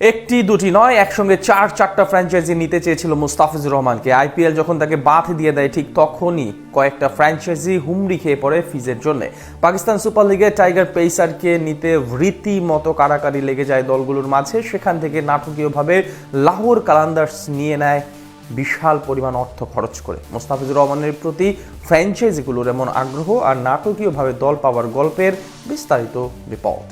একটি দুটি নয়, একসঙ্গে চারটা ফ্র্যাঞ্চাইজি নিতে চেয়েছিল মুস্তাফিজুর রহমানকে। আইপিএল যখন তাকে বাদ দিয়ে দেয়, ঠিক তখনই কয়েকটা ফ্র্যাঞ্চাইজি হুমড়ি খেয়ে পড়ে ফিজের জন্য। পাকিস্তান সুপার লিগে টাইগার পেসারকে নিতে রীতিমতো কারাকারি লেগে যায় দলগুলোর মাঝে। সেখান থেকে নাটকীয়ভাবে লাহোর কালান্দার্স নিয়ে নেয় বিশাল পরিমাণ অর্থ খরচ করে। মুস্তাফিজুর রহমানের প্রতি ফ্র্যাঞ্চাইজিগুলোর এমন আগ্রহ আর নাটকীয়ভাবে দল পাওয়ার গল্পের বিস্তারিত রিপোর্ট।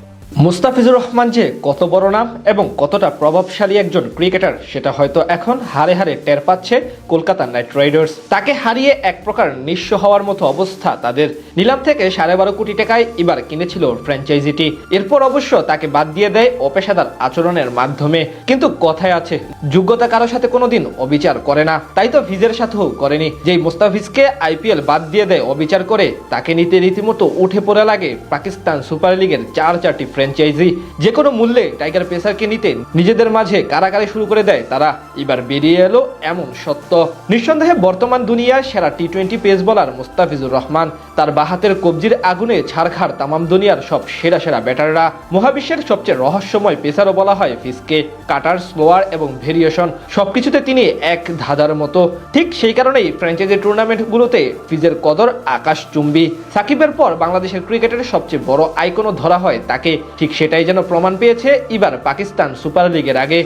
মুস্তাফিজুর রহমান যে কত বড় নাম এবং কতটা প্রভাবশালী একজন ক্রিকেটার, সেটা হয়তো এখন হারে হারে টের পাচ্ছে কলকাতা নাইট রাইডার্স। তাকে হারিয়ে এক প্রকার নিঃস্ব হওয়ার মতো অবস্থা তাদের। নিলাম থেকে 12.5 কোটি টাকায় এবার কিনেছিল ফ্র্যাঞ্চাইজিটি। এরপর অবশ্য তাকে বাদ দিয়ে দেয় অপেশাদার আচরণের মাধ্যমে। কিন্তু কথায় আছে, যোগ্যতা কারোর সাথে কোনোদিন অবিচার করে না। তাই তো ফিজের সাথেও করেনি। যেই মুস্তাফিজকে আইপিএল বাদ দিয়ে দেয় অবিচার করে, তাকে নিতে রীতিমতো উঠে পড়ে লাগে পাকিস্তান সুপার লিগের চারটি ফ্র্যাঞ্চাইজি। যে কোনো মূল্যে টাইগার পেসারকে নিতে নিজেদের মাঝে কারাকারি শুরু করে দেয় তারা। এবার বেরিয়ে এলো এমন সত্য। নিঃসন্দেহে বর্তমান দুনিয়ার সেরা টি-20 পেস বোলার মুস্তাফিজুর রহমান। তার বাহাতের কবজির আগুনে ছারখার তামাম দুনিয়ার সব সেরা সেরা ব্যাটাররা। মহাবিশ্বের সবচেয়ে রহস্যময় পেসারও বলা হয় ফিজকে। কাটার, স্লোয়ার এবং ভেরিয়েশন সবকিছুতে তিনি এক ধাঁধার মতো। ঠিক সেই কারণেই ফ্র্যাঞ্চাইজি টুর্নামেন্টগুলোতে ফিজের কদর আকাশচুম্বী। সাকিবের পর বাংলাদেশের ক্রিকেটের সবচেয়ে বড় আইকনও ধরা হয় তাকে। ঠিক সেটাই যেন প্রমাণ পেয়েছে এবার পাকিস্তান সুপার লিগের আগে।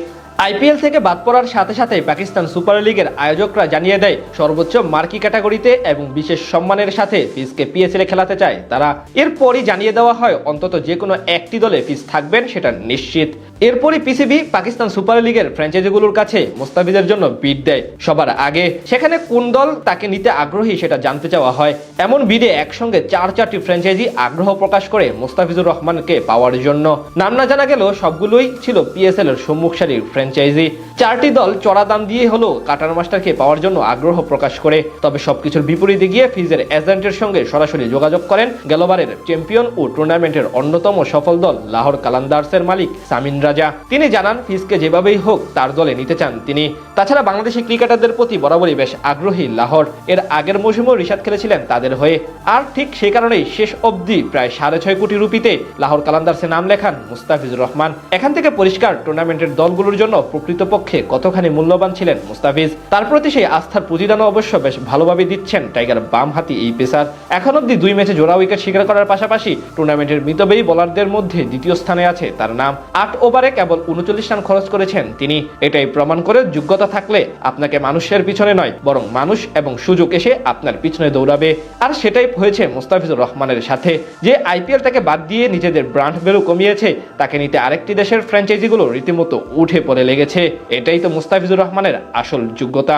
আইপিএল থেকে বাদ পড়ার সাথে সাথে পাকিস্তান সুপার লিগের আয়োজকরা জানিয়ে দেয় সর্বোচ্চ মার্কি ক্যাটাগরিতে এবং বিশেষ সম্মানের সাথে ফিজকে পিএসএল খেলাতে চায় তারা। এরপরই জানিয়ে দেওয়া হয় অন্তত যে কোনো একটি দলে ফিজ থাকবেন সেটা নিশ্চিত। এরপরই পিসিবি পাকিস্তান সুপার লিগের ফ্র্যাঞ্চাইজিগুলোর কাছে মুস্তাফিজের জন্য বিড দেয় সবার আগে। সেখানে কোন দল তাকে নিতে আগ্রহী সেটা জানতে চাওয়া হয়। এমন বিডে একসঙ্গে চারটি ফ্র্যাঞ্চাইজি আগ্রহ প্রকাশ করে মুস্তাফিজুর রহমানকে পাওয়ার জন্য। নাম না জানা গেল সবগুলোই ছিল পিএসএল এর সম্মুখ সারির ফ্র্যাঞ্চাইজি। চারটি দল চড়া দাম দিয়ে হলো কাটার মাস্টারকে পাওয়ার জন্য আগ্রহ প্রকাশ করে। তবে সবকিছুর বিপরীতে গিয়ে ফিজের এজেন্টের সঙ্গে সরাসরি যোগাযোগ করেন গেলবারের চ্যাম্পিয়ন ও টুর্নামেন্টের অন্যতম সফল দল লাহোর কালান্দার্সের মালিক সামিন রাজা। তিনি জানান ফিজকে যেভাবেই হোক তার দলে নিতে চান তিনি। তাছাড়া বাংলাদেশি ক্রিকেটারদের প্রতি বরাবরই বেশ আগ্রহী লাহোর। এর আগের মৌসুমেও রিশাদ খেলেছিলেন তাদের হয়ে। আর ঠিক সেই কারণেই শেষ অবধি প্রায় 6.5 কোটি রুপিতে লাহোর কালান্দার্সে নাম লেখান মুস্তাফিজুর রহমান। এখান থেকে পরিষ্কার টুর্নামেন্টের দলগুলোর জন্য প্রকৃতপক্ষে কতখানি মূল্যবান ছিলেন মুস্তাফিজ। তার প্রতি সেই আস্থার প্রতিদানও অবশ্য বেশ ভালোভাবে দিচ্ছেন টাইগার বামহাতি এই পেসার। এখন অব্দি 2 ম্যাচে জোড়া উইকেট শিকার করার পাশাপাশি টুর্নামেন্টের মিতব্যয়ী বোলারদের মধ্যে দ্বিতীয় স্থানে আছে তার নাম। 8 ওভারে কেবল 39 রান খরচ করেছেন তিনি। এটাই প্রমাণ করে যোগ্যতা থাকলে আপনাকে মানুষের পিছনে নয়, বরং মানুষ এবং সুযোগ এসে আপনার পিছনে দৌড়াবে। আর সেটাই হয়েছে মুস্তাফিজুর রহমানের সাথে। যে আইপিএল তাকে বাদ দিয়ে নিজেদের ব্র্যান্ড ভ্যালু কমিয়েছে, তাকে নিতে আরেকটি দেশের ফ্র্যাঞ্চাইজিগুলো রীতিমতো উঠে পড়ে লেগেছে। এটাই তো মুস্তাফিজুর রহমানের আসল যোগ্যতা।